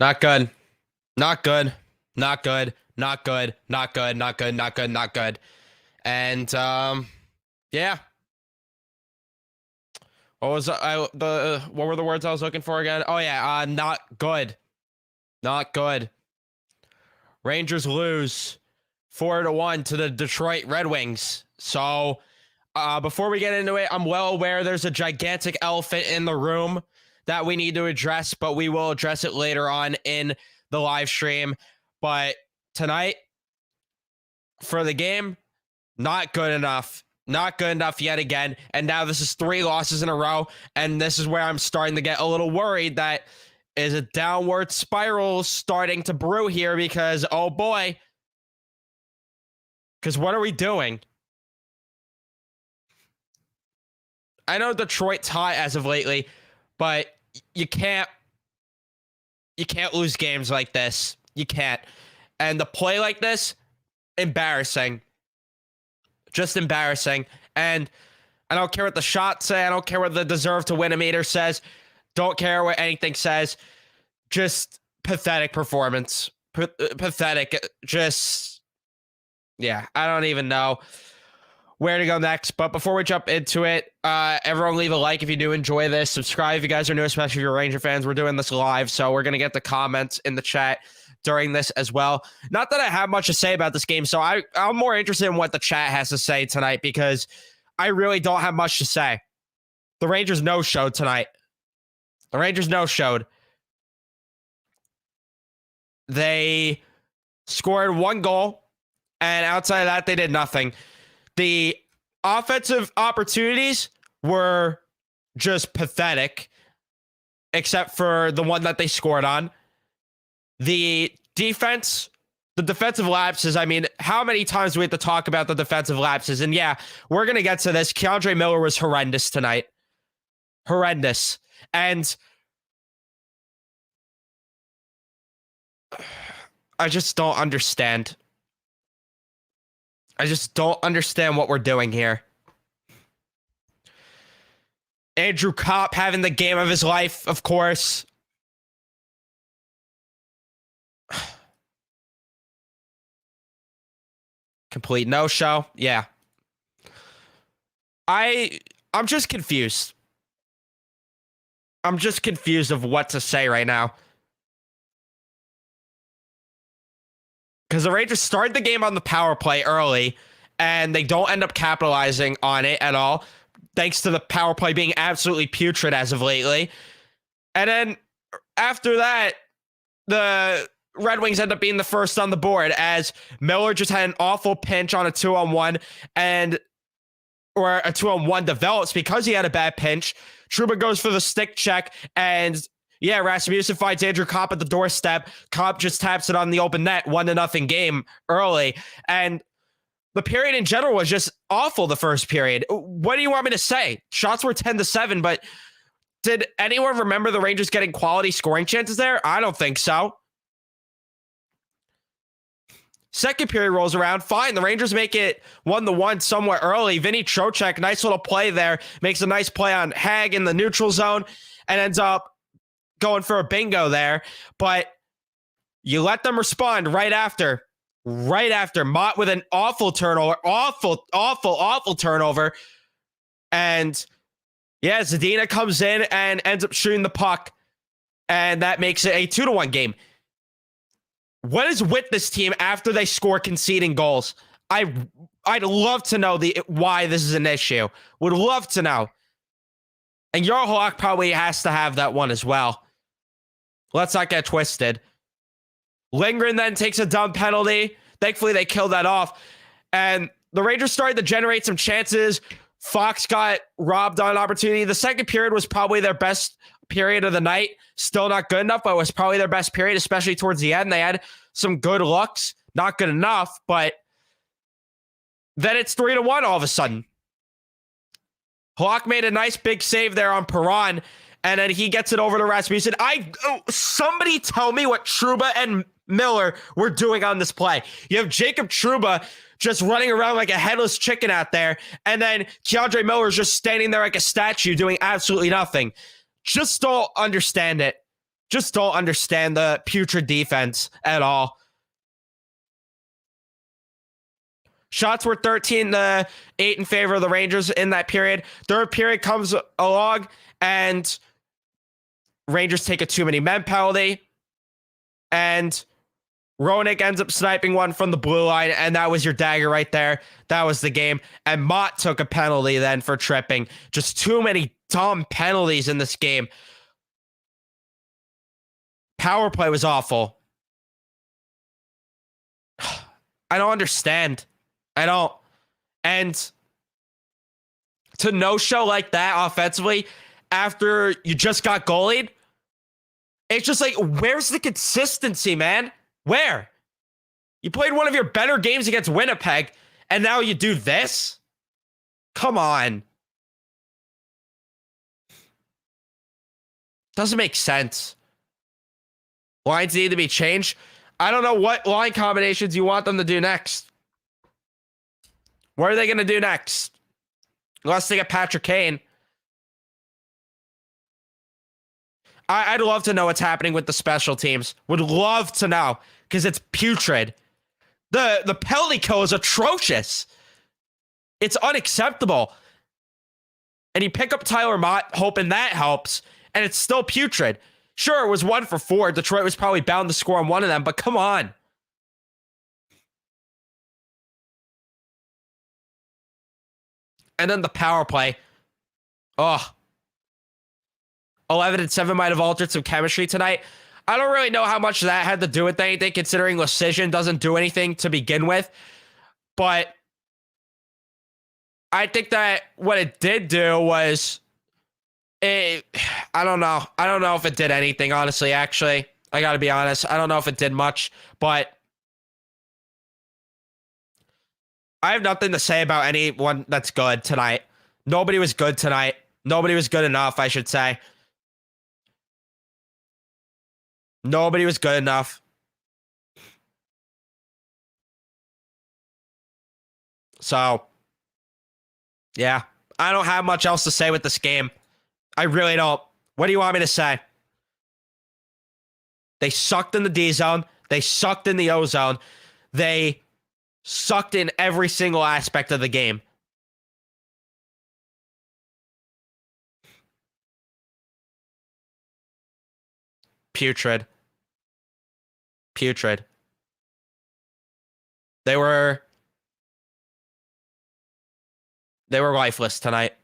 Not good. Not good. Not good. Not good. Not good. Not good. Not good. Not good. And yeah. What were the words I was looking for again? Oh yeah, not good. Not good. Rangers lose 4-1 to the Detroit Red Wings. So, before we get into it, I'm well aware there's a gigantic elephant in the room that we need to address, but we will address it later on in the live stream. But tonight, for the game, not good enough. Not good enough yet again. And now this is 3 losses in a row. And this is where I'm starting to get a little worried that is a downward spiral starting to brew here because, oh boy. Because what are we doing? I know Detroit's hot as of lately, but you can't lose games like this. You can't. And to play like this, embarrassing. Just embarrassing. And I don't care what the shots say. I don't care what the deserve to win meter says. Don't care what anything says. Just pathetic performance. Pathetic. Just, yeah, I don't even know where to go next. But before we jump into it, everyone leave a like if you do enjoy this. Subscribe if you guys are new, especially if you're Ranger fans. We're doing this live, so we're going to get the comments in the chat during this as well. Not that I have much to say about this game, so I'm more interested in what the chat has to say tonight because I really don't have much to say. The Rangers no-showed tonight. The Rangers no-showed. They scored 1 goal, and outside of that, they did nothing. The offensive opportunities were just pathetic, except for the one that they scored on. The defense, the defensive lapses, I mean, how many times do we have to talk about the defensive lapses? And yeah, we're going to get to this. Keandre Miller was horrendous tonight. Horrendous. And I just don't understand. I just don't understand what we're doing here. Andrew Kopp having the game of his life, of course. Complete no-show. Yeah. I'm just confused. I'm just confused of what to say right now. Because the Rangers started the game on the power play early, and they don't end up capitalizing on it at all, thanks to the power play being absolutely putrid as of lately. And then after that, the Red Wings end up being the first on the board as Miller just had an awful pinch on a 2-on-1 or a 2-on-1 develops because he had a bad pinch. Trouba goes for the stick check and yeah, Rasmussen finds Andrew Kopp at the doorstep. Kopp just taps it on the open net, 1-0 game early. And the period in general was just awful the first period. What do you want me to say? Shots were 10-7, but did anyone remember the Rangers getting quality scoring chances there? I don't think so. Second period rolls around. Fine. The Rangers make it 1-1 somewhat early. Vinny Trocheck, nice little play there. Makes a nice play on Hag in the neutral zone and ends up going for a bingo there. But you let them respond right after. Right after. Mott with an awful turnover. Awful turnover. And yeah, Zadina comes in and ends up shooting the puck. And that makes it a 2-1 game. What is with this team after they score conceding goals? I'd love to know why this is an issue. Would love to know. And Yarhoak probably has to have that one as well. Let's not get twisted. Lindgren then takes a dumb penalty. Thankfully, they killed that off. And the Rangers started to generate some chances. Fox got robbed on an opportunity. The second period was probably their best period of the night. Still not good enough, but it was probably their best period, especially towards the end. They had some good looks. Not good enough, but then it's 3-1 all of a sudden. Hawk made a nice big save there on Perron, and then he gets it over to Rasmussen. Somebody tell me what Trouba and Miller were doing on this play. You have Jacob Trouba just running around like a headless chicken out there, and then Keandre Miller is just standing there like a statue doing absolutely nothing. Just don't understand it. Just don't understand the putrid defense at all. Shots were 13-8 in favor of the Rangers in that period. Third period comes along, and Rangers take a too many men penalty, and Roenick ends up sniping one from the blue line, and that was your dagger right there. That was the game. And Mott took a penalty then for tripping. Just too many dumb penalties in this game. Power play was awful. I don't understand. I don't. And to no-show like that offensively after you just got goalied, it's just like, where's the consistency, man? Where? You played one of your better games against Winnipeg, and now you do this? Come on. Doesn't make sense. Lines need to be changed. I don't know what line combinations you want them to do next. What are they going to do next? Unless they get Patrick Kane. I'd love to know what's happening with the special teams. Would love to know, because it's putrid. The penalty kill is atrocious. It's unacceptable. And you pick up Tyler Mott, hoping that helps, and it's still putrid. Sure, it was 1 for 4. Detroit was probably bound to score on one of them, but come on. And then the power play. Oh. 11-7 might have altered some chemistry tonight. I don't really know how much that had to do with anything, considering Lecision doesn't do anything to begin with. But I think that what it did do was... I don't know. I don't know if it did anything, honestly, actually. I gotta be honest. I don't know if it did much, but... I have nothing to say about anyone that's good tonight. Nobody was good tonight. Nobody was good enough, I should say. Nobody was good enough. So, yeah. I don't have much else to say with this game. I really don't. What do you want me to say? They sucked in the D zone. They sucked in the O zone. They sucked in every single aspect of the game. Putrid. Putrid. They were lifeless tonight.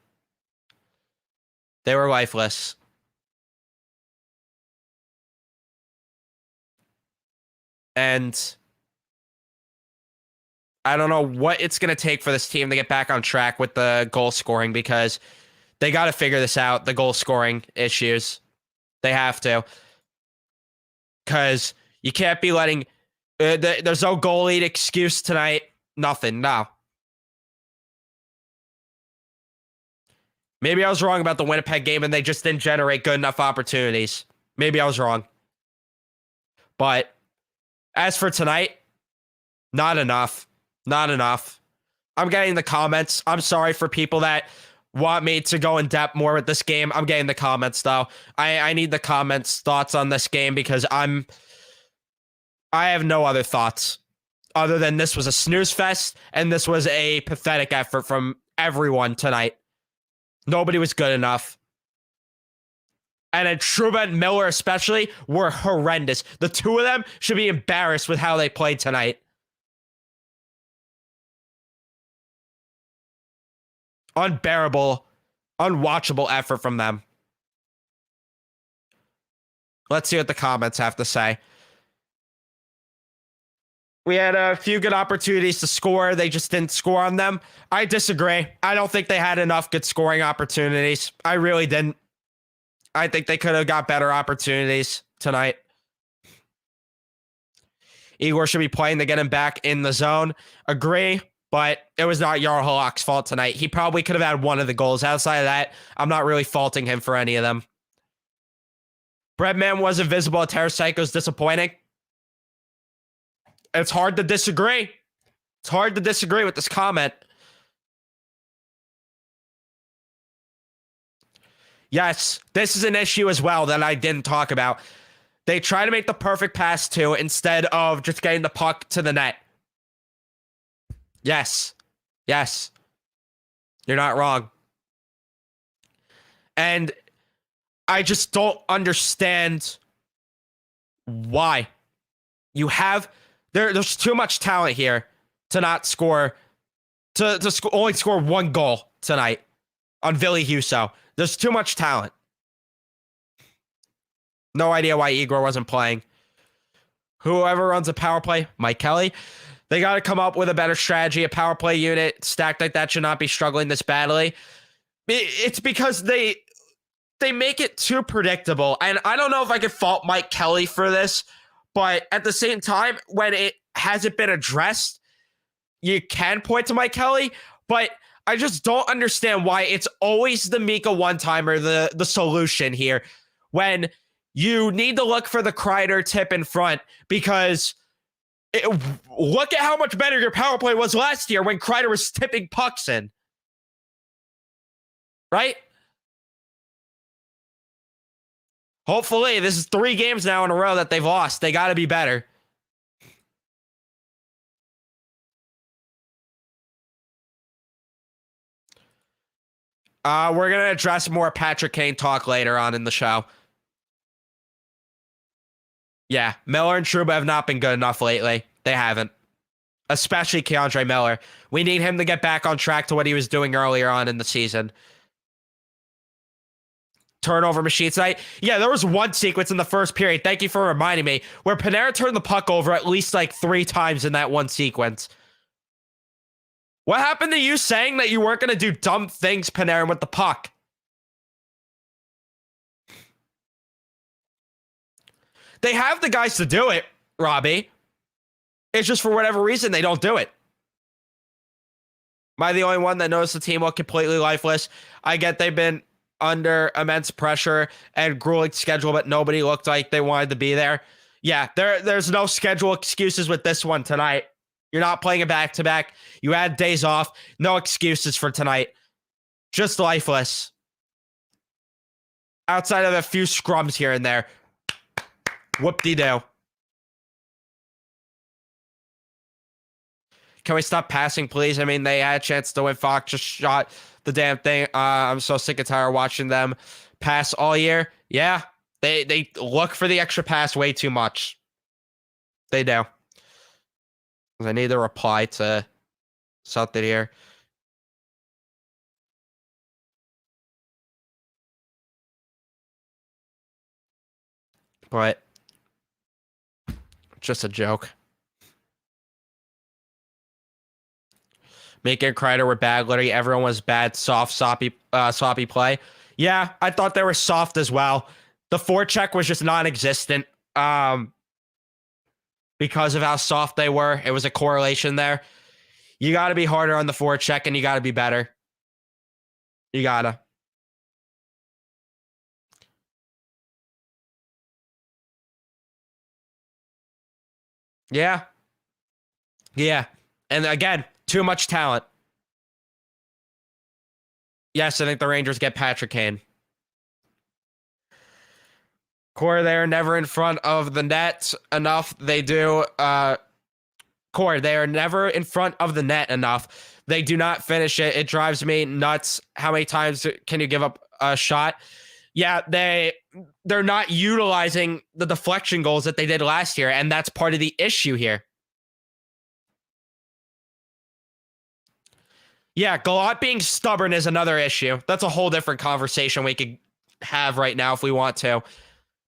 They were lifeless. And I don't know what it's going to take for this team to get back on track with the goal scoring, because they got to figure this out, the goal scoring issues. They have to. Because you can't be letting... there's no goalie excuse tonight. Nothing. No. Maybe I was wrong about the Winnipeg game and they just didn't generate good enough opportunities. Maybe I was wrong. But as for tonight, not enough. Not enough. I'm getting the comments. I'm sorry for people that want me to go in depth more with this game. I'm getting the comments, though. I need the comments, thoughts on this game, because I have no other thoughts other than this was a snooze fest and this was a pathetic effort from everyone tonight. Nobody was good enough. And then Trouba and Miller especially were horrendous. The two of them should be embarrassed with how they played tonight. Unbearable, unwatchable effort from them. Let's see what the comments have to say. We had a few good opportunities to score. They just didn't score on them. I disagree. I don't think they had enough good scoring opportunities. I really didn't. I think they could have got better opportunities tonight. Igor should be playing to get him back in the zone. Agree, but it was not Jarl Halak's fault tonight. He probably could have had one of the goals. Outside of that, I'm not really faulting him for any of them. Breadman was invisible. Tarasenko's disappointing. It's hard to disagree. It's hard to disagree with this comment. Yes, this is an issue as well that I didn't talk about. They try to make the perfect pass too instead of just getting the puck to the net. Yes. Yes. You're not wrong. And I just don't understand why. You have there's too much talent here to not score only score one goal tonight on Ville Husso. There's too much talent. No idea why Igor wasn't playing. Whoever runs a power play, Mike Kelly, they got to come up with a better strategy. A power play unit stacked like that should not be struggling this badly. It's because they make it too predictable. And I don't know if I could fault Mike Kelly for this, but at the same time, when it hasn't been addressed, you can point to Mike Kelly, but I just don't understand why it's always the Mika one-timer, the solution here, when you need to look for the Kreider tip in front, because look at how much better your power play was last year when Kreider was tipping pucks in. Right? Hopefully, this is 3 games now in a row that they've lost. They got to be better. We're going to address more Patrick Kane talk later on in the show. Yeah, Miller and Trouba have not been good enough lately. They haven't. Especially Keandre Miller. We need him to get back on track to what he was doing earlier on in the season. Turnover machine tonight. Yeah, there was one sequence in the first period, thank you for reminding me, where Panarin turned the puck over at least like 3 times in that one sequence. What happened to you saying that you weren't going to do dumb things, Panarin, with the puck? They have the guys to do it, Robbie. It's just for whatever reason they don't do it. Am I the only one that noticed the team look completely lifeless? I get they've been under immense pressure and grueling schedule, but nobody looked like they wanted to be there. Yeah, there's no schedule excuses with this one tonight. You're not playing a back-to-back. You had days off. No excuses for tonight. Just lifeless. Outside of a few scrums here and there. Whoop-de-doo. Can we stop passing, please? I mean, they had a chance to win. Fox just shot the damn thing. I'm so sick and tired of watching them pass all year. Yeah, they look for the extra pass way too much. They do. I need to reply to something here. But just a joke. Making Kreider were bad. Literally everyone was bad, soft, sloppy play. Yeah, I thought they were soft as well. The forecheck was just non-existent because of how soft they were. It was a correlation there. You got to be harder on the forecheck, and you got to be better. You got to. Yeah. Yeah. And again, too much talent. Yes, I think the Rangers get Patrick Kane. Core, they're never in front of the net enough. They do. Core, they are never in front of the net enough. They do not finish it. It drives me nuts. How many times can you give up a shot? Yeah, they're not utilizing the deflection goals that they did last year, and that's part of the issue here. Yeah, Gallant being stubborn is another issue. That's a whole different conversation we could have right now if we want to,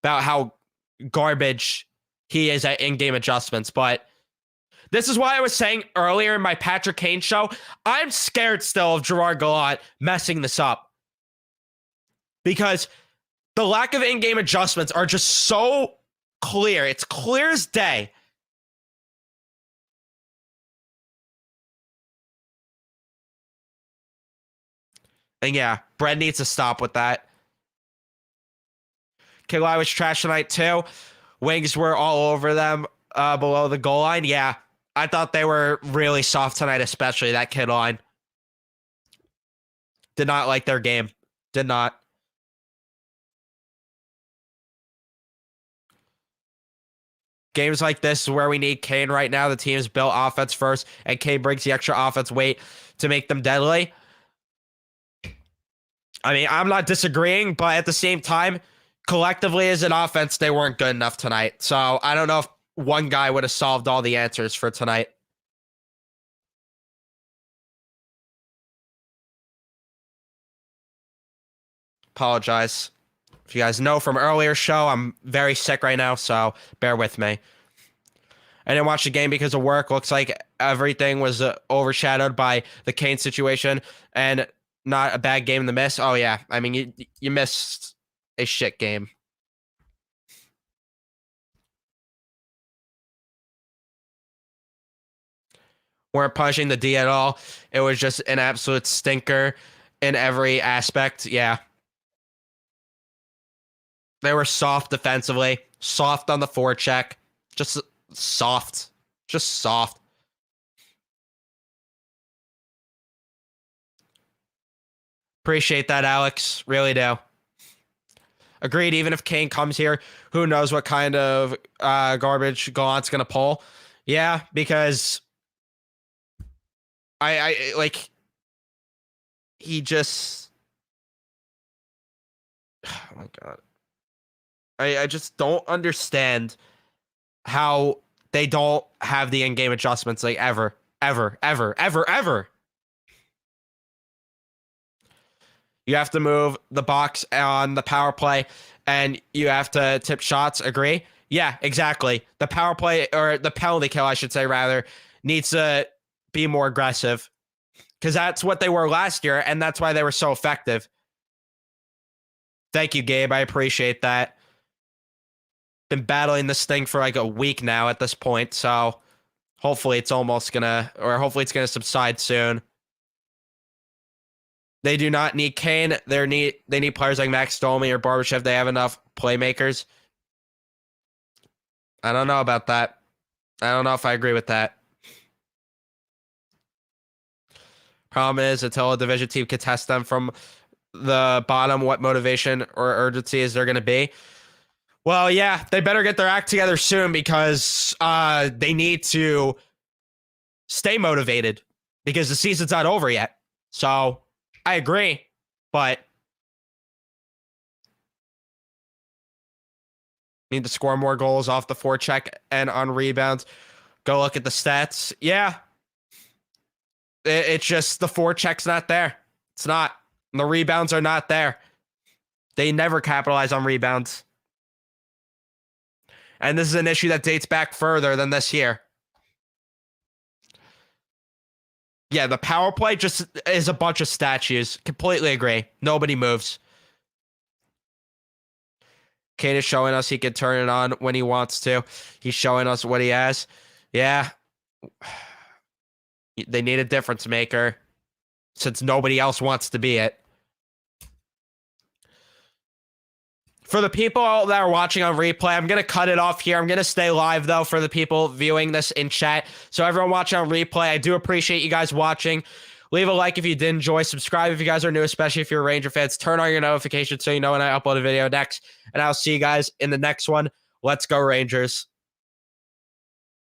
about how garbage he is at in-game adjustments. But this is why I was saying earlier in my Patrick Kane show, I'm scared still of Gerard Gallant messing this up. Because the lack of in-game adjustments are just so clear. It's clear as day. And yeah, Brett needs to stop with that. Killai was trash tonight too. Wings were all over them below the goal line. Yeah, I thought they were really soft tonight, especially that kid line. Did not like their game. Did not. games like this is where we need Kane right now. The team's built offense first, and Kane brings the extra offense weight to make them deadly. I mean, I'm not disagreeing, but at the same time, collectively as an offense, they weren't good enough tonight. So I don't know if one guy would have solved all the answers for tonight. Apologize. If you guys know from earlier show, I'm very sick right now, so bear with me. I didn't watch the game because of work. Looks like everything was overshadowed by the Kane situation, and not a bad game to miss. Oh yeah, I mean you missed a shit game. Weren't punishing the D at all. It was just an absolute stinker in every aspect. Yeah. They were soft defensively, soft on the forecheck, just soft, just soft. Appreciate that, Alex. Really do. Agreed. Even if Kane comes here, who knows what kind of garbage Gallant's gonna pull? Yeah, because I like he just. Oh my god. I just don't understand how they don't have the in-game adjustments like ever. You have to move the box on the power play and you have to tip shots. Agree? Yeah, exactly. The power play, or the penalty kill, I should say, rather, needs to be more aggressive because that's what they were last year, and that's why they were so effective. Thank you, Gabe. I appreciate that. Been battling this thing for like a week now at this point, so hopefully it's hopefully it's gonna subside soon. They do not need Kane. They need players like Max Domi or Barbashev. They have enough playmakers. I don't know about that. I don't know if I agree with that. Problem is, until a division team can test them from the bottom, what motivation or urgency is there going to be? Well, yeah, they better get their act together soon because they need to stay motivated because the season's not over yet. So I agree, but need to score more goals off the forecheck and on rebounds. Go look at the stats. Yeah, it's just the forecheck's not there. It's not. The rebounds are not there. They never capitalize on rebounds. And this is an issue that dates back further than this year. Yeah, the power play just is a bunch of statues. Completely agree. Nobody moves. Kane is showing us he can turn it on when he wants to. He's showing us what he has. Yeah. They need a difference maker since nobody else wants to be it. For the people that are watching on replay, I'm going to cut it off here. I'm going to stay live, though, for the people viewing this in chat. So everyone watching on replay, I do appreciate you guys watching. Leave a like if you did enjoy. Subscribe if you guys are new, especially if you're Ranger fans. Turn on your notifications so you know when I upload a video next. And I'll see you guys in the next one. Let's go, Rangers.